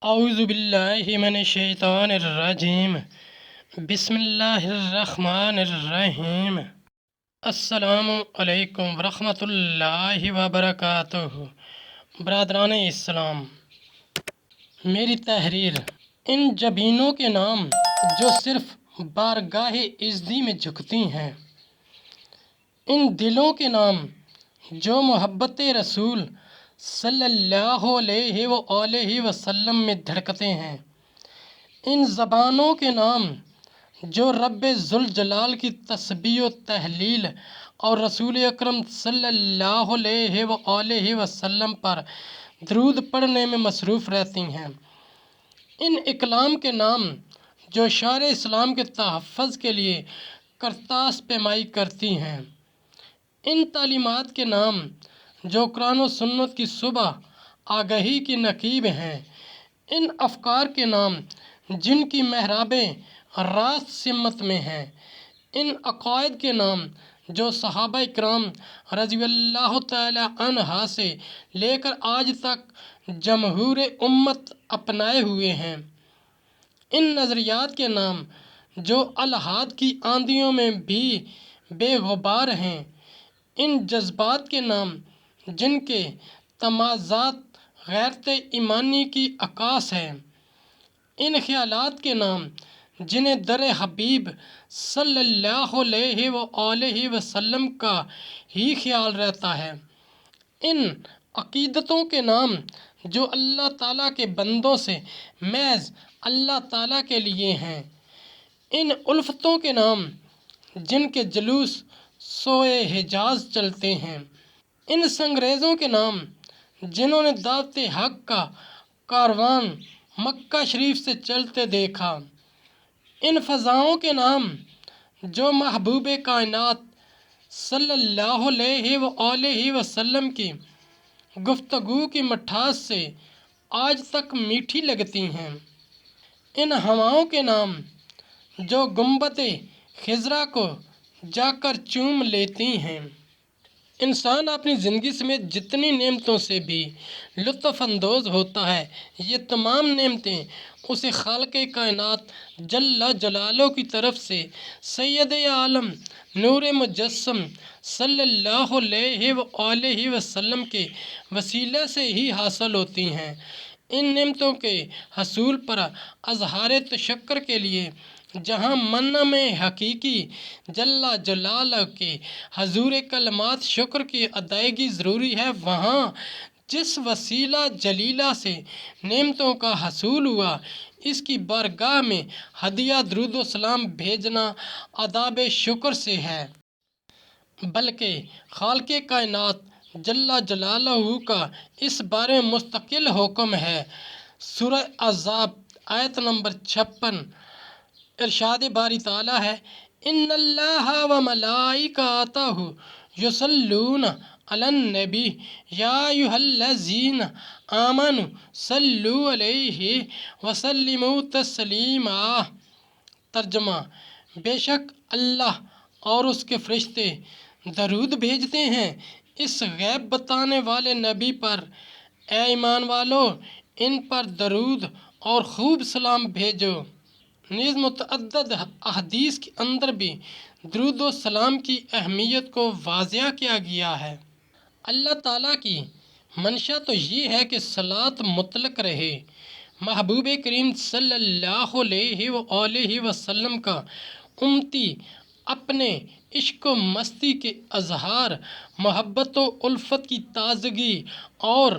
اعوذ باللہ من الشیطان الرجیم، بسم اللہ الرحمن الرحیم۔ السلام علیکم ورحمۃ اللہ وبرکاتہ۔ برادران اسلام، میری تحریر: ان جبینوں کے نام جو صرف بارگاہ عزتی میں جھکتی ہیں، ان دلوں کے نام جو محبت رسول صلی اللہ علیہ وآلہ وسلم میں دھڑکتے ہیں، ان زبانوں کے نام جو رب ذوالجلال کی تسبیح و تحلیل اور رسول اکرم صلی اللہ علیہ وآلہ وسلم پر درود پڑھنے میں مصروف رہتی ہیں، ان اقلام کے نام جو شعائر اسلام کے تحفظ کے لیے کرتاس پیمائی کرتی ہیں، ان تعلیمات کے نام جو قرآن و سنت کی صبح آگہی کی نقیب ہیں، ان افکار کے نام جن کی محرابیں راست سمت میں ہیں، ان عقائد کے نام جو صحابہ کرام رضی اللہ تعالی عنہ سے لے کر آج تک جمہور امت اپنائے ہوئے ہیں، ان نظریات کے نام جو الحاد کی آندھیوں میں بھی بے غبار ہیں، ان جذبات کے نام جن کے تمازات غیرت ایمانی کی عکاس ہے، ان خیالات کے نام جنہیں در حبیب صلی اللہ علیہ وآلہ وسلم کا ہی خیال رہتا ہے، ان عقیدتوں کے نام جو اللہ تعالیٰ کے بندوں سے محض اللہ تعالیٰ کے لیے ہیں، ان الفتوں کے نام جن کے جلوس سوئے حجاز چلتے ہیں، ان سنگریزوں کے نام جنہوں نے دعوت حق کا کاروان مکہ شریف سے چلتے دیکھا، ان فضاؤں کے نام جو محبوب کائنات صلی اللہ علیہ وآلہ وسلم کی گفتگو کی مٹھاس سے آج تک میٹھی لگتی ہیں، ان ہواؤں کے نام جو گنبد خضرا کو جا کر چوم لیتی ہیں۔ انسان اپنی زندگی سمیت جتنی نعمتوں سے بھی لطف اندوز ہوتا ہے، یہ تمام نعمتیں اسے خالق کائنات جل جلالہ کی طرف سے سید عالم نور مجسم صلی اللہ علیہ وآلہ وسلم کے وسیلے سے ہی حاصل ہوتی ہیں۔ ان نعمتوں کے حصول پر اظہار تشکر کے لیے جہاں منعم حقیقی جل جلالہ کے حضور کلمات شکر کی ادائیگی ضروری ہے، وہاں جس وسیلہ جلیلہ سے نعمتوں کا حصول ہوا، اس کی بارگاہ میں ہدیہ درود و سلام بھیجنا آداب شکر سے ہے۔ بلکہ خالق کائنات جل جلالہ کا اس بارے میں مستقل حکم ہے۔ سورہ احزاب آیت نمبر 56، ارشاد باری تعالیٰ ہے: ان اللہ و ملائکتہ یصلون علی النبی یا ایھا الذین آمنوا صلوا علیہ وسلموا تسلیما۔ ترجمہ: بے شک اللہ اور اس کے فرشتے درود بھیجتے ہیں اس غیب بتانے والے نبی پر۔ اے ایمان والو، ان پر درود اور خوب سلام بھیجو۔ نیز متعدد احادیث کے اندر بھی درود و سلام کی اہمیت کو واضح کیا گیا ہے۔ اللہ تعالیٰ کی منشا تو یہ ہے کہ صلاۃ مطلق رہے۔ محبوب کریم صلی اللہ علیہ وآلہ وسلم کا امتی اپنے عشق و مستی کے اظہار، محبت و الفت کی تازگی اور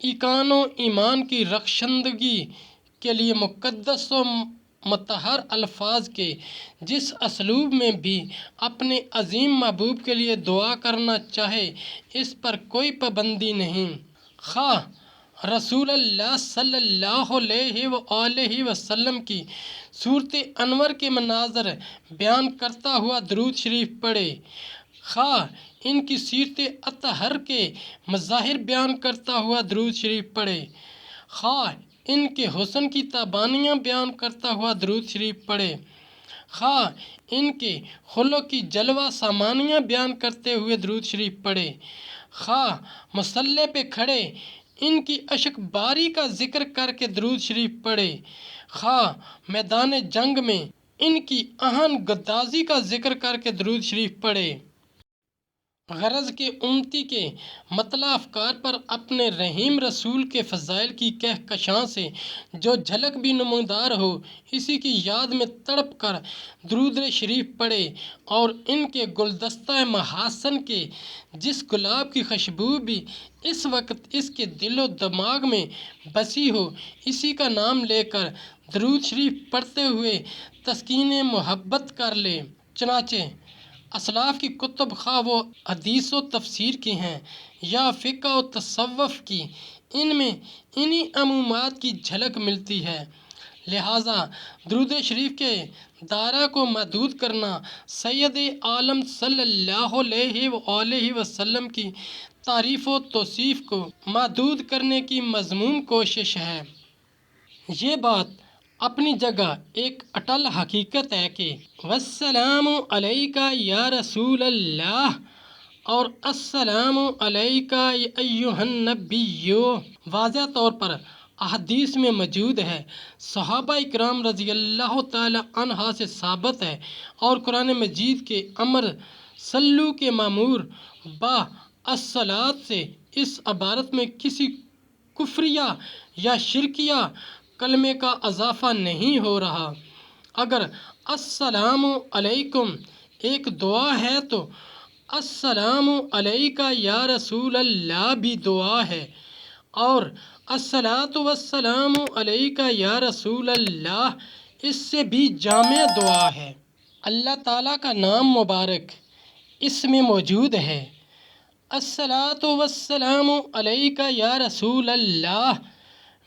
ایقان و ایمان کی رخشندگی کے لیے مقدس و مطہر الفاظ کے جس اسلوب میں بھی اپنے عظیم محبوب کے لیے دعا کرنا چاہے، اس پر کوئی پابندی نہیں، خواہ رسول اللہ صلی اللہ علیہ وآلہ وسلم کی صورت انور کے مناظر بیان کرتا ہوا درود شریف پڑھے، خواہ ان کی سیرت اطہر کے مظاہر بیان کرتا ہوا درود شریف پڑھے، خواہ ان کے حسن کی تابانیاں بیان کرتا ہوا درود شریف پڑھے، خواہ ان کے خلق کی جلوہ سامانیاں بیان کرتے ہوئے درود شریف پڑھے، خواہ مصلی پہ کھڑے ان کی اشک باری کا ذکر کر کے درود شریف پڑھے، خواہ میدان جنگ میں ان کی اہن گدازی کا ذکر کر کے درود شریف پڑھے۔ غرض کہ امتی کے مطلع افکار پر اپنے رحیم رسول کے فضائل کی کہکشاں سے جو جھلک بھی نمودار ہو، اسی کی یاد میں تڑپ کر درود شریف پڑھے اور ان کے گلدستہ محاسن کے جس گلاب کی خوشبو بھی اس وقت اس کے دل و دماغ میں بسی ہو، اسی کا نام لے کر درود شریف پڑھتے ہوئے تسکین محبت کر لے۔ چنانچہ اسلاف کی کتب، خواہ وہ حدیث و تفسیر کی ہیں یا فقہ و تصوف کی، ان میں انہی عمومات کی جھلک ملتی ہے۔ لہٰذا درود شریف کے دائرہ کو محدود کرنا سید عالم صلی اللہ علیہ وآلہ وسلم کی تعریف و توصیف کو محدود کرنے کی مذموم کوشش ہے۔ یہ بات اپنی جگہ ایک اٹل حقیقت ہے کہ والسلام علیک یا رسول اللہ اور السلام علیک ایھا النبی واضح طور پر احادیث میں موجود ہے، صحابہ اکرام رضی اللہ تعالی عنہ سے ثابت ہے، اور قرآن مجید کے امر صلو کے مامور با الصلاۃ سے اس عبارت میں کسی کفریہ یا شرکیہ کلمے کا اضافہ نہیں ہو رہا۔ اگر السلام علیکم ایک دعا ہے تو السلام علیک یا رسول اللہ بھی دعا ہے، اور الصلاۃ والسلام علیک یا رسول اللہ اس سے بھی جامع دعا ہے۔ اللہ تعالیٰ کا نام مبارک اس میں موجود ہے۔ الصلاۃ والسلام علیک یا رسول اللہ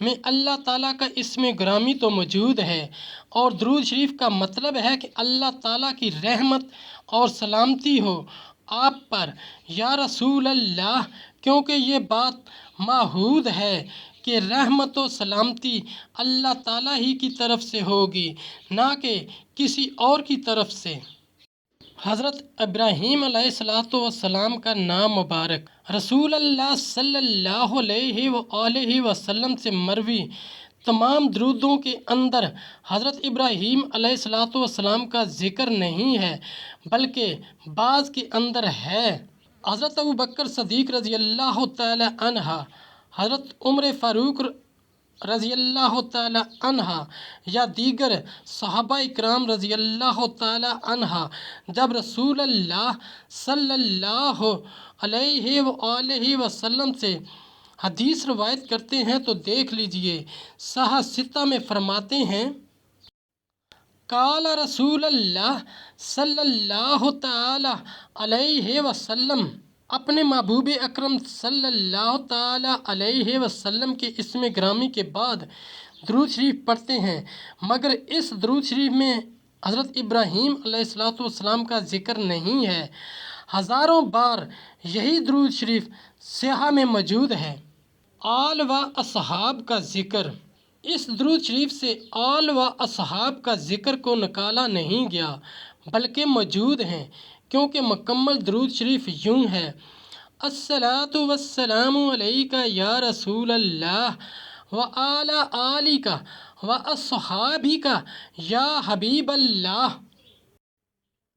میں اللہ تعالیٰ کا اسم گرامی تو موجود ہے، اور درود شریف کا مطلب ہے کہ اللہ تعالیٰ کی رحمت اور سلامتی ہو آپ پر یا رسول اللہ، کیونکہ یہ بات معہود ہے کہ رحمت و سلامتی اللہ تعالیٰ ہی کی طرف سے ہوگی، نہ کہ کسی اور کی طرف سے۔ حضرت ابراہیم علیہ السلام کا نام مبارک رسول اللہ صلی اللہ علیہ وآلہ وسلم سے مروی تمام درودوں کے اندر حضرت ابراہیم علیہ السلام کا ذکر نہیں ہے، بلکہ بعض کے اندر ہے۔ حضرت ابوبکر صدیق رضی اللہ تعالی عنہ، حضرت عمر فاروق رضی اللہ تعالی عنہ یا دیگر صحابہ اکرام رضی اللہ تعالی عنہ جب رسول اللہ صلی اللہ علیہ وآلہ وسلم سے حدیث روایت کرتے ہیں تو دیکھ لیجئے، صحیح ستہ میں فرماتے ہیں قال رسول اللہ صلی اللہ تعالی علیہ وسلم، اپنے محبوب اکرم صلی اللہ تعالی علیہ وسلم کے اسم گرامی کے بعد درود شریف پڑھتے ہیں، مگر اس درود شریف میں حضرت ابراہیم علیہ السلام کا ذکر نہیں ہے۔ ہزاروں بار یہی درود شریف صحیح میں موجود ہے۔ آل و اصحاب کا ذکر، اس درود شریف سے آل و اصحاب کا ذکر کو نکالا نہیں گیا بلکہ موجود ہیں، کیونکہ مکمل درود شریف یوں ہے: الصلاۃ والسلام علیک یا رسول اللہ وعلی آلک واصحابک یا حبیب اللہ۔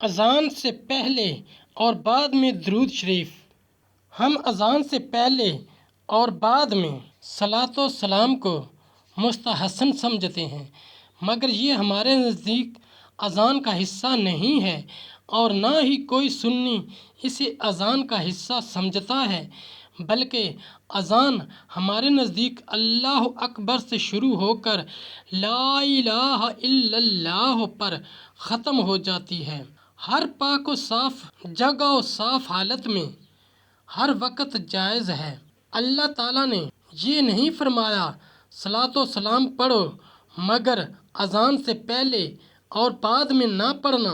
اذان سے پہلے اور بعد میں درود شریف۔ ہم اذان سے پہلے اور بعد میں صلاۃ و سلام کو مستحسن سمجھتے ہیں، مگر یہ ہمارے نزدیک اذان کا حصہ نہیں ہے، اور نہ ہی کوئی سنی اسے اذان کا حصہ سمجھتا ہے، بلکہ اذان ہمارے نزدیک اللہ اکبر سے شروع ہو کر لا الہ الا اللہ پر ختم ہو جاتی ہے۔ ہر پاک و صاف جگہ و صاف حالت میں ہر وقت جائز ہے۔ اللہ تعالیٰ نے یہ نہیں فرمایا صلاۃ و سلام پڑھو مگر اذان سے پہلے اور بعد میں نہ پڑھنا،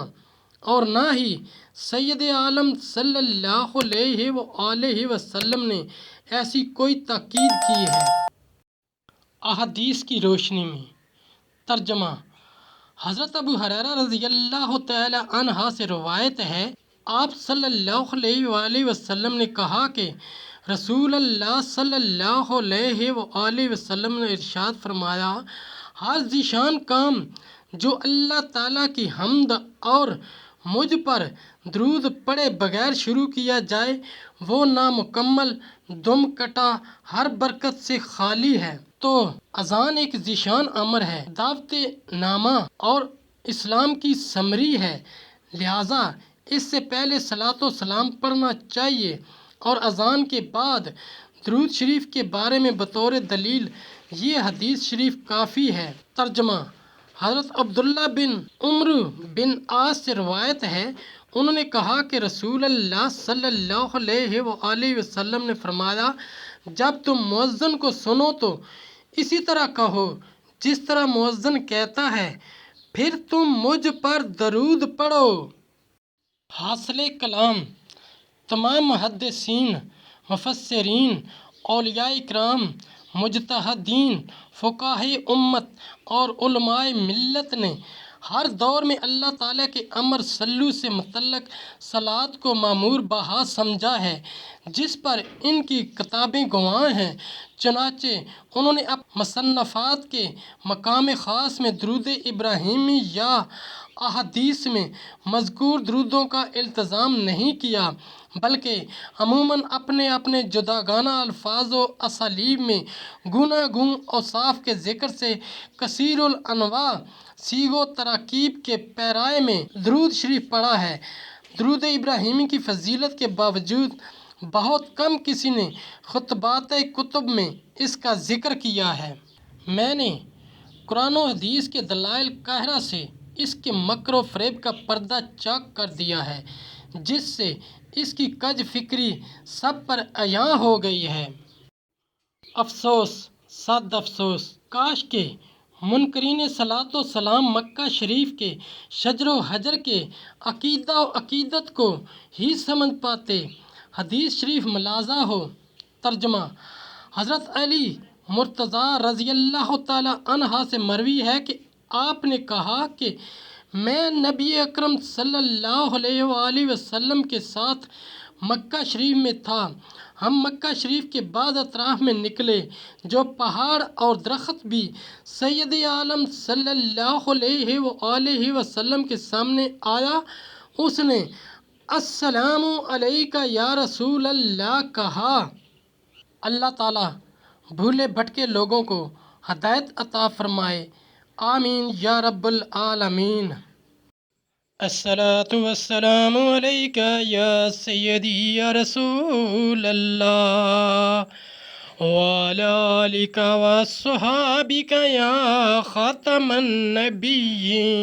اور نہ ہی سید عالم صلی اللہ علیہ وآلہ وسلم نے ایسی کوئی تاکید کی ہے۔ احادیث کی روشنی میں ترجمہ: حضرت ابو ہریرہ رضی اللہ تعالی عنہ سے روایت ہے، آپ صلی اللہ علیہ وآلہ وسلم نے کہا کہ رسول اللہ صلی اللہ علیہ وآلہ وسلم نے ارشاد فرمایا، ہر ذیشان کام جو اللہ تعالیٰ کی حمد اور مجھ پر درود پڑے بغیر شروع کیا جائے وہ نامکمل، دم کٹا، ہر برکت سے خالی ہے۔ تو اذان ایک ذیشان امر ہے، دعوت نامہ اور اسلام کی سمری ہے، لہٰذا اس سے پہلے صلاۃ و سلام پڑھنا چاہیے، اور اذان کے بعد درود شریف کے بارے میں بطور دلیل یہ حدیث شریف کافی ہے۔ ترجمہ: حضرت عبداللہ بن عمرو بن عاص سے روایت ہے، انہوں نے کہا کہ رسول اللہ صلی اللہ علیہ وآلہ وسلم نے فرمایا، جب تم مؤذن کو سنو تو اسی طرح کہو جس طرح مؤذن کہتا ہے، پھر تم مجھ پر درود پڑھو۔ حاصل کلام: تمام محدثین، مفسرین، اولیاء کرام، مجتہدین، فقہائے امت اور علماء ملت نے ہر دور میں اللہ تعالیٰ کے امر صلو سے متعلق صلاۃ کو مأمور بہا سمجھا ہے، جس پر ان کی کتابیں گواہ ہیں۔ چنانچہ انہوں نے اپنے مصنفات کے مقام خاص میں درود ابراہیمی یا احادیث میں مذکور درودوں کا التزام نہیں کیا، بلکہ عموماً اپنے اپنے جداگانہ الفاظ و اسالیب میں گوناگون اوصاف کے ذکر سے کثیر الانواع صیغ و تراکیب کے پیرائے میں درود شریف پڑھا ہے۔ درود ابراہیمی کی فضیلت کے باوجود بہت کم کسی نے خطبات کتب میں اس کا ذکر کیا ہے۔ میں نے قرآن و حدیث کے دلائل قاہرہ سے اس کے مکر و فریب کا پردہ چاک کر دیا ہے، جس سے اس کی کج فکری سب پر عیاں ہو گئی ہے۔ افسوس، صد افسوس! کاش کہ منکرین صلاۃ و سلام مکہ شریف کے شجر و حجر کے عقیدہ و عقیدت کو ہی سمجھ پاتے۔ حدیث شریف ملاحظہ ہو۔ ترجمہ: حضرت علی مرتضیٰ رضی اللہ تعالیٰ عنہ سے مروی ہے کہ آپ نے کہا کہ میں نبی اکرم صلی اللہ علیہ وآلہ وسلم کے ساتھ مکہ شریف میں تھا۔ ہم مکہ شریف کے بعض اطراف میں نکلے، جو پہاڑ اور درخت بھی سید عالم صلی اللہ علیہ وآلہ وسلم کے سامنے آیا۔ اس نے السلام علیک یا رسول اللہ کہا۔ اللہ تعالیٰ بھولے بھٹکے لوگوں کو ہدایت عطا فرمائے، آمین یا رب العالمین۔ الصلاۃ والسلام علیک یا سیدی یا رسول اللہ، وعلی آلک وصحابک یا خاتم النبیین۔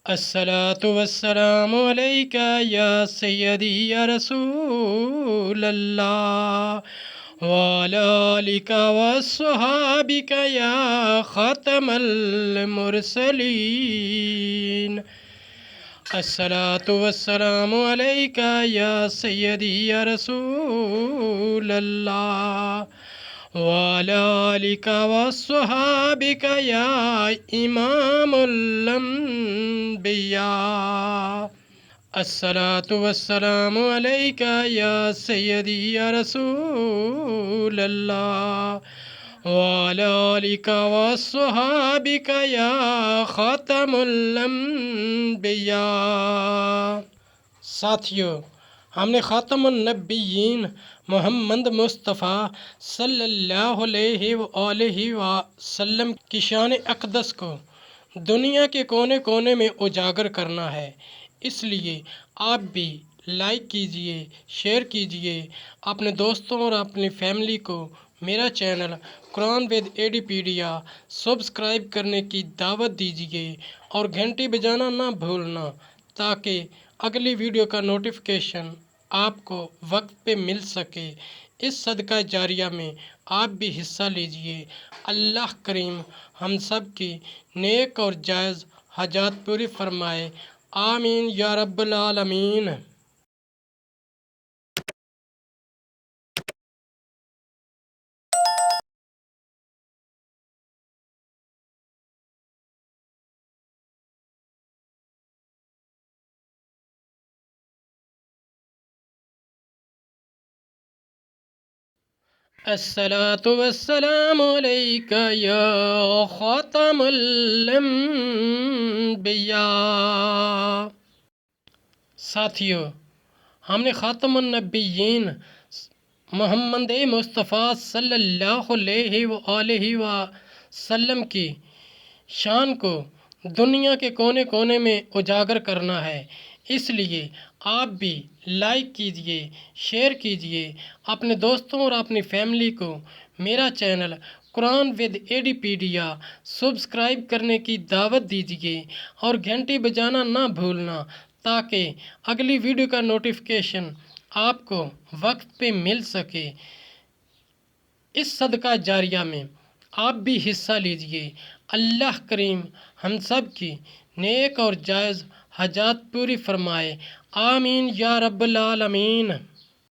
الصلاۃ والسلام علیک یا سیدی یا رسول اللہ، وعلی آلک وصحابک یا خاتم المرسلین۔ الصلاۃ والسلام علیک یا سیدی یا رسول اللہ، وعلی آلک وصحابک یا امام الانبیاء۔ الصلاۃ والسلام علیک یا سیدی یا رسول اللہ، وعلی آلک وصحابک یا خاتم الانبیاء۔ ساتھیو، ہم نے خاتم النبیین محمد مصطفیٰ صلی اللہ علیہ وآلہ وسلم کی شان اقدس کو دنیا کے کونے کونے میں اجاگر کرنا ہے، اس لیے آپ بھی لائک کیجئے، شیئر کیجئے، اپنے دوستوں اور اپنی فیملی کو میرا چینل قرآن ود ایڈیپیڈیا سبسکرائب کرنے کی دعوت دیجئے، اور گھنٹی بجانا نہ بھولنا تاکہ اگلی ویڈیو کا نوٹیفیکیشن آپ کو وقت پہ مل سکے۔ اس صدقہ جاریہ میں آپ بھی حصہ لیجئے۔ اللہ کریم ہم سب کی نیک اور جائز حاجات پوری فرمائے، آمین یا رب العالمین۔ الصلاۃ والسلام علیک یا خاتم الانبیاء۔ ساتھیو، ہم نے خاتم النبیین محمد مصطفیٰ صلی اللہ علیہ وآلہ وسلم کی شان کو دنیا کے کونے کونے میں اجاگر کرنا ہے، اس لیے آپ بھی لائک کیجئے، شیئر کیجئے، اپنے دوستوں اور اپنی فیملی کو میرا چینل قرآن ود ایڈیپیڈیا سبسکرائب کرنے کی دعوت دیجئے اور گھنٹی بجانا نہ بھولنا تاکہ اگلی ویڈیو کا نوٹیفیکیشن آپ کو وقت پہ مل سکے۔ اس صدقہ جاریہ میں آپ بھی حصہ لیجئے۔ اللہ کریم ہم سب کی نیک اور جائز حاجات پوری فرمائے، آمین یا رب العالمین۔